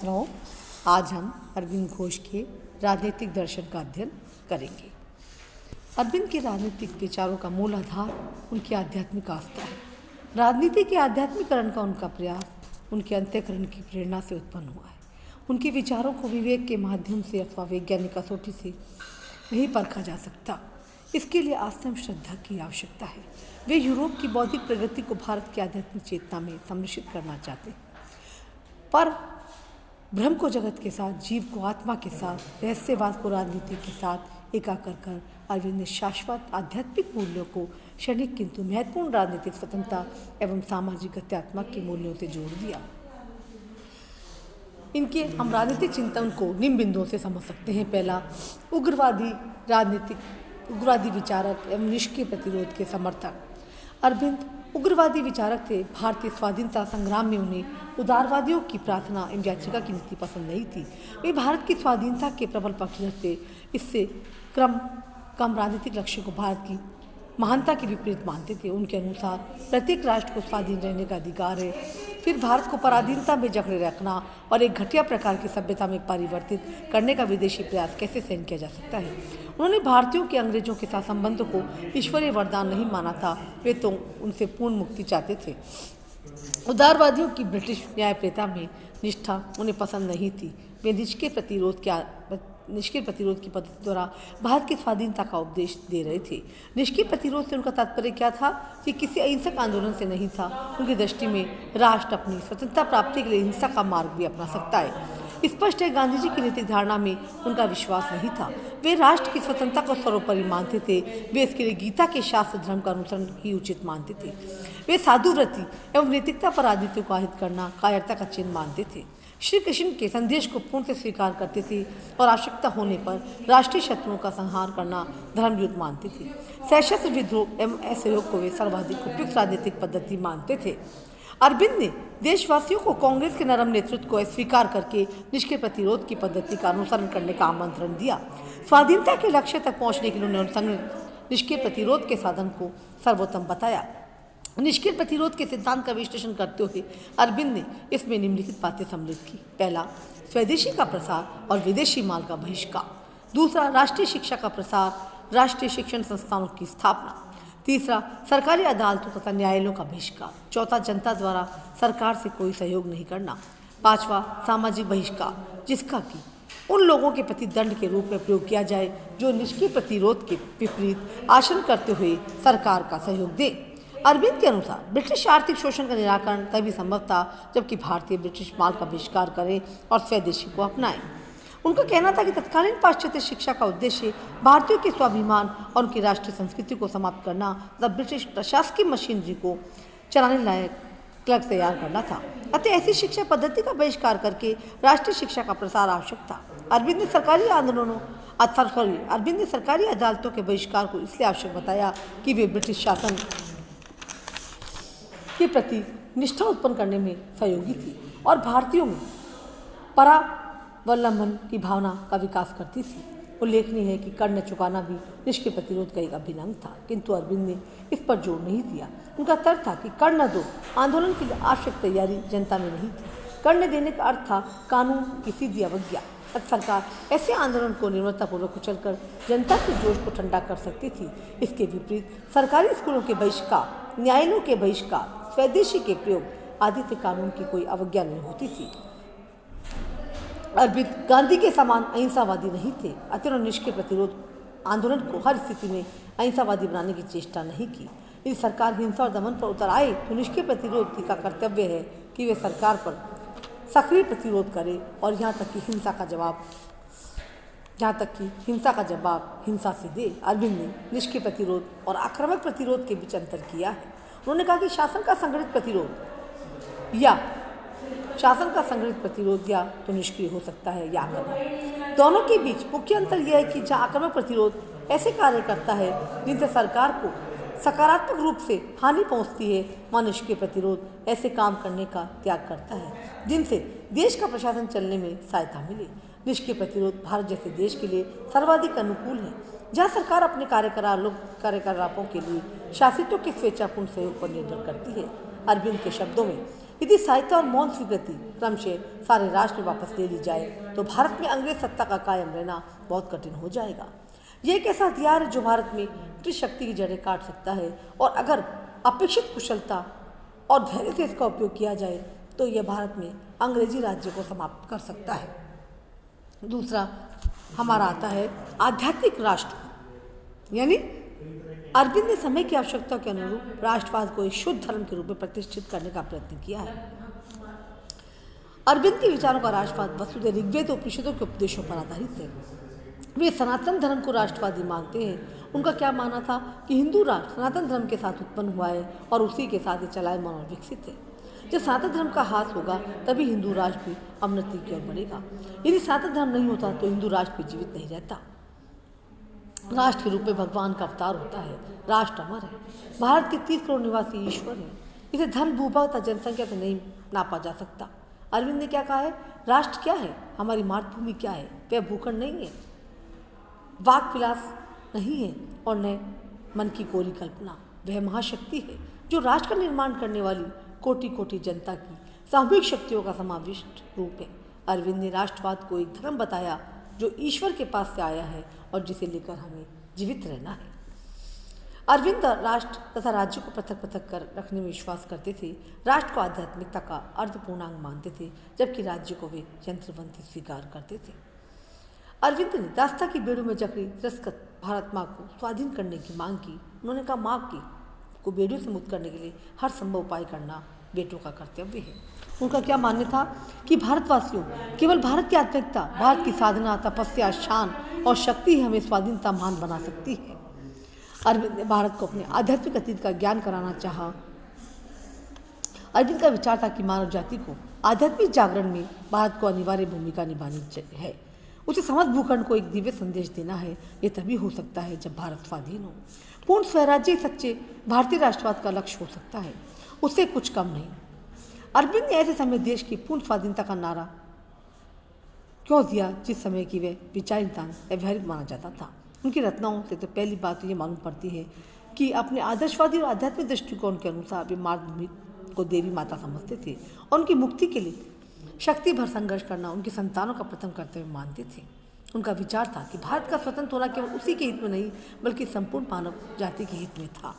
छात्राओं, आज हम अरविंद घोष के राजनीतिक दर्शन का अध्ययन करेंगे। अरविंद के राजनीतिक विचारों का मूल आधार उनकी आध्यात्मिक आस्था है। राजनीति के आध्यात्मिकरण का उनका प्रयास उनके अंतःकरण की प्रेरणा से उत्पन्न हुआ है। उनके विचारों को विवेक के माध्यम से अथवा वैज्ञानिक कसौटी से नहीं परखा जा सकता। इसके लिए आस्थम श्रद्धा की आवश्यकता है। वे यूरोप की बौद्धिक प्रगति को भारत की आध्यात्मिक चेतना में सम्मिलित करना चाहते हैं, पर ब्रह्म को जगत के साथ, जीव को आत्मा के साथ, रहस्यवाद को राजनीति के साथ एकाकर कर अरविंद ने शाश्वत आध्यात्मिक मूल्यों को क्षणिक किंतु महत्वपूर्ण राजनीतिक स्वतंत्रता एवं सामाजिक गत्यात्मक के मूल्यों से जोड़ दिया। इनके हम राजनीतिक चिंतन को निम्न बिंदुओं से समझ सकते हैं। पहला, उग्रवादी विचारक एवं निष्क्रिय प्रतिरोध के समर्थक। अरविंद उग्रवादी विचारक थे। भारतीय स्वाधीनता संग्राम में उन्हें उदारवादियों की प्रार्थना एवं याचिका की नीति पसंद नहीं थी। वे भारत की स्वाधीनता के प्रबल पक्षधर थे। इससे कम राजनीतिक लक्ष्य को भारत की महानता के विपरीत मानते थे। उनके अनुसार प्रत्येक राष्ट्र को स्वाधीन रहने का अधिकार है। फिर भारत को पराधीनता में जकड़े रखना और एक घटिया प्रकार की सभ्यता में परिवर्तित करने का विदेशी प्रयास कैसे सहन किया जा सकता है। उन्होंने भारतीयों के अंग्रेजों के साथ संबंधों को ईश्वरीय वरदान नहीं माना था। वे तो उनसे पूर्ण मुक्ति चाहते थे। उदारवादियों की ब्रिटिश न्यायप्रियता में निष्ठा उन्हें पसंद नहीं थी। वे निष्क्रिय प्रतिरोध की पद्धति द्वारा भारत की स्वाधीनता का उपदेश दे रहे थे। निष्क्रिय प्रतिरोध से उनका तात्पर्य क्या था कि किसी अहिंसक आंदोलन से नहीं था। उनकी दृष्टि में राष्ट्र अपनी स्वतंत्रता प्राप्ति के लिए हिंसा का मार्ग भी अपना सकता है। स्पष्ट है, गांधी जी की नीतिक धारणा में उनका विश्वास नहीं था। वे राष्ट्र की स्वतंत्रता को सर्वोपरि मानते थे। वे इसके लिए गीता के शास्त्र धर्म का अनुसरण ही उचित मानते थे। वे साधुव्रति एवं नैतिकता पर राजनीति को आहित करना कायरता का चिन्ह मानते थे। श्री कृष्ण के संदेश को पूर्ण से स्वीकार करते थे और आवश्यकता होने पर राष्ट्रीय शत्रुओं का संहार करना धर्मयुद्ध मानते थे। सशस्त्र विद्रोह एवं असहयोग को वे सर्वाधिक उपयुक्त राजनीतिक पद्धति मानते थे। अरविंद ने देशवासियों को कांग्रेस के नरम नेतृत्व को अस्वीकार करके निष्क्रिय प्रतिरोध की पद्धति का अनुसरण करने का आमंत्रण दिया। स्वाधीनता के लक्ष्य तक पहुंचने के लिए उन्होंने निष्क्रिय प्रतिरोध के साधन को सर्वोत्तम बताया। निष्क्रिय प्रतिरोध के सिद्धांत का विश्लेषण करते हुए अरविंद ने इसमें निम्नलिखित बातें सम्मिलित की। पहला, स्वदेशी का प्रसार और विदेशी माल का बहिष्कार। दूसरा, राष्ट्रीय शिक्षा का प्रसार, राष्ट्रीय शिक्षण संस्थानों की स्थापना। तीसरा, सरकारी अदालतों तथा न्यायालयों का बहिष्कार। चौथा, जनता द्वारा सरकार से कोई सहयोग नहीं करना। पांचवा, सामाजिक बहिष्कार, जिसका कि उन लोगों के प्रति दंड के रूप में प्रयोग किया जाए जो निष्क्रिय प्रतिरोध के विपरीत आचरण करते हुए सरकार का सहयोग दें। अरविंद के अनुसार ब्रिटिश आर्थिक शोषण का निराकरण तभी संभव था जबकि भारतीय ब्रिटिश माल का बहिष्कार करें और स्वदेशी को अपनाएं। उनका कहना था कि तत्कालीन पाश्चात्य शिक्षा का उद्देश्य भारतीयों के स्वाभिमान और उनकी राष्ट्रीय संस्कृति को समाप्त करना तथा ब्रिटिश प्रशासकीय मशीनरी को चलाने लायक क्लर्क तैयार करना था। अतः ऐसी शिक्षा पद्धति का बहिष्कार करके राष्ट्रीय शिक्षा का प्रसार आवश्यक था। अरविंद ने सरकारी अदालतों के बहिष्कार को इसलिए आवश्यक बताया कि वे ब्रिटिश शासन के प्रति निष्ठा उत्पन्न करने में सहयोगी थी और भारतीयों में परावलंबन की भावना का विकास करती थी। उल्लेखनीय है कि कर न चुकाना भी निष्क्रिय प्रतिरोध का एक अभिन्न अंग था, किंतु अरविंद ने इस पर जोर नहीं दिया। उनका तर्क था कि कर न दो आंदोलन के लिए आवश्यक तैयारी जनता में नहीं थी। कर न देने का अर्थ था कानून की सीधी अवज्ञा। सरकार ऐसे आंदोलन को निर्ममतापूर्वक कुचलकर जनता के जोश को ठंडा कर सकती थी। इसके विपरीत सरकारी स्कूलों के बहिष्कार, न्यायालयों के बहिष्कार, स्वदेशी के प्रयोग आदि से कानून की कोई अवज्ञा नहीं होती थी। अरविंद गांधी के समान अहिंसावादी नहीं थे। अतः उन्होंने निष्क्रिय प्रतिरोध आंदोलन को हर स्थिति में अहिंसावादी बनाने की चेष्टा नहीं की। यदि सरकार हिंसा और दमन पर उतर आए तो निष्क्रिय प्रतिरोध का कर्तव्य है कि वे सरकार पर सक्रिय प्रतिरोध करे और यहाँ तक कि हिंसा का जवाब हिंसा से दे। अरविंद ने निष्क्रिय प्रतिरोध और आक्रामक प्रतिरोध के बीच अंतर किया है। उन्होंने कहा कि शासन का संगठित प्रतिरोध या तो निष्क्रिय हो सकता है या आक्रामक। दोनों के बीच मुख्य अंतर यह है कि जहाँ आक्रामक प्रतिरोध ऐसे कार्य करता है जिनसे सरकार को सकारात्मक रूप से हानि पहुंचती है, वहाँ निष्क्रिय प्रतिरोध ऐसे काम करने का त्याग करता है जिनसे देश का प्रशासन चलने में सहायता मिले। निष्क्रिय प्रतिरोध भारत जैसे देश के लिए सर्वाधिक अनुकूल है, जहाँ सरकार अपने कार्यकलापों के लिए शासितों के स्वेच्छापूर्ण सहयोग पर निर्भर करती है। अरविंद के शब्दों में यदि सहायता और मौन स्वीकृति क्रमशः सारे राष्ट्र में वापस ले ली जाए तो भारत में अंग्रेज सत्ता का कायम रहना बहुत कठिन हो जाएगा। यह एक ऐसा हथियार है जो भारत में ब्रिटिश शक्ति की जड़ें काट सकता है और अगर अपेक्षित कुशलता और धैर्य से इसका उपयोग किया जाए तो यह भारत में अंग्रेजी राज्य को समाप्त कर सकता है। दूसरा हमारा आता है आध्यात्मिक राष्ट्र, यानी अरविंद ने समय की आवश्यकता के अनुरूप राष्ट्रवाद को एक शुद्ध धर्म के रूप में प्रतिष्ठित करने का प्रयत्न किया है। अरविंद के विचारों का राष्ट्रवाद वसुधैव ऋग्वेद उपनिषदों के उपदेशों पर आधारित है। वे सनातन धर्म को राष्ट्रवादी मानते हैं। उनका क्या मानना था कि हिंदू राष्ट्र सनातन धर्म के साथ उत्पन्न हुआ है और उसी के साथ ही चलायमान और विकसित है। जब सनातन धर्म का हास होगा तभी हिंदू राष्ट्र भी अवनति की ओर बढ़ेगा। यदि सनातन धर्म नहीं होता तो हिंदू राष्ट्र भी जीवित नहीं रहता। राष्ट्र के रूप में भगवान का अवतार होता है। राष्ट्र अमर है। भारत के 30 करोड़ निवासी ईश्वर हैं। इसे धन भूभाग तथा जनसंख्या से नहीं नापा जा सकता। अरविंद ने क्या कहा है, राष्ट्र क्या है, हमारी मातृभूमि क्या है, वह भूखंड नहीं है, वाक विलास नहीं है और न मन की कोरी कल्पना, वह महाशक्ति है जो राष्ट्र का निर्माण करने वाली कोटि कोटि जनता की सामूहिक शक्तियों का समाविष्ट रूप है। अरविंद ने राष्ट्रवाद को एक धर्म बताया जो ईश्वर के पास से आया है और जिसे लेकर हमें जीवित रहना है। अरविंद राष्ट्र तथा राज्य को पृथक पृथक कर रखने में विश्वास करते थे। राष्ट्र को आध्यात्मिकता का अर्थपूर्णांग मानते थे, जबकि राज्य को वे यंत्रवंती स्वीकार करते थे। अरविंद ने दास्ता की बेड़ों में जकड़ी तिरस्कृत भारत माँ को स्वाधीन करने की मांग की। उन्होंने कहा, माँ को बेड़ों से मुक्त करने के लिए हर संभव उपाय करना बेटों का कर्तव्य है। उनका क्या मानना था कि भारतवासियों केवल भारत की आत्मिकता, भारत की साधना, तपस्या, शान और शक्ति ही हमें स्वाधीनता महान बना सकती है। अरविंद ने भारत को अपने आध्यात्मिक अतीत का ज्ञान कराना चाहा। अरविंद का विचार था कि मानव जाति को आध्यात्मिक जागरण में भारत को अनिवार्य भूमिका निभानी है। उसे समस्त भूखंड को एक दिव्य संदेश देना है। यह तभी हो सकता है जब भारत स्वाधीन हो। पूर्ण स्वराज्य सच्चे भारतीय राष्ट्रवाद का लक्ष्य हो सकता है, उससे कुछ कम नहीं। अरविंद ने ऐसे समय देश की पूर्ण स्वाधीनता का नारा क्यों दिया जिस समय की वह विचारहीनता व्यवहारिक माना जाता था। उनकी रचनाओं से तो पहली बात तो ये मालूम पड़ती है कि अपने आदर्शवादी और आध्यात्मिक दृष्टिकोण के अनुसार वे मातृभूमि को देवी माता समझते थे और उनकी मुक्ति के लिए शक्ति भर संघर्ष करना उनकी संतानों का प्रथम कर्तव्य मानते थे। उनका विचार था कि भारत का स्वतंत्र होना केवल उसी के हित में नहीं बल्कि संपूर्ण मानव जाति के हित में था।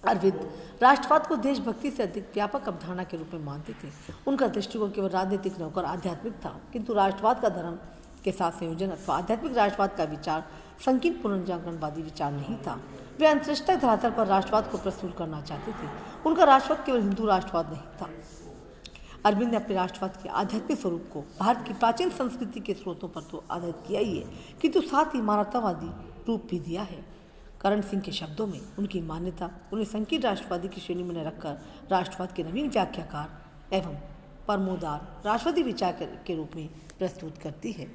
अरविंद राष्ट्रवाद को देशभक्ति से अधिक व्यापक अवधारणा के रूप में मानते थे। उनका दृष्टिकोण केवल राजनीतिक न होकर आध्यात्मिक था, किंतु राष्ट्रवाद का धर्म के साथ संयोजन अथवा आध्यात्मिक राष्ट्रवाद का विचार संकीर्ण पुनर्जागरणवादी विचार नहीं था। वे अंतर्राष्ट्रीय धरातल पर राष्ट्रवाद को प्रस्तुत करना चाहते थे। उनका राष्ट्रवाद केवल हिंदू राष्ट्रवाद नहीं था। अरविंद ने अपने राष्ट्रवाद के आध्यात्मिक स्वरूप को भारत की प्राचीन संस्कृति के स्रोतों पर तो आधारित किया ही है, किंतु साथ ही मानवतावादी रूप भी दिया है। करण सिंह के शब्दों में उनकी मान्यता उन्हें संकीर्ण राष्ट्रवादी की श्रेणी में रखकर राष्ट्रवाद के नवीन व्याख्याकार एवं परमोदार राष्ट्रवादी विचार के रूप में प्रस्तुत करती है।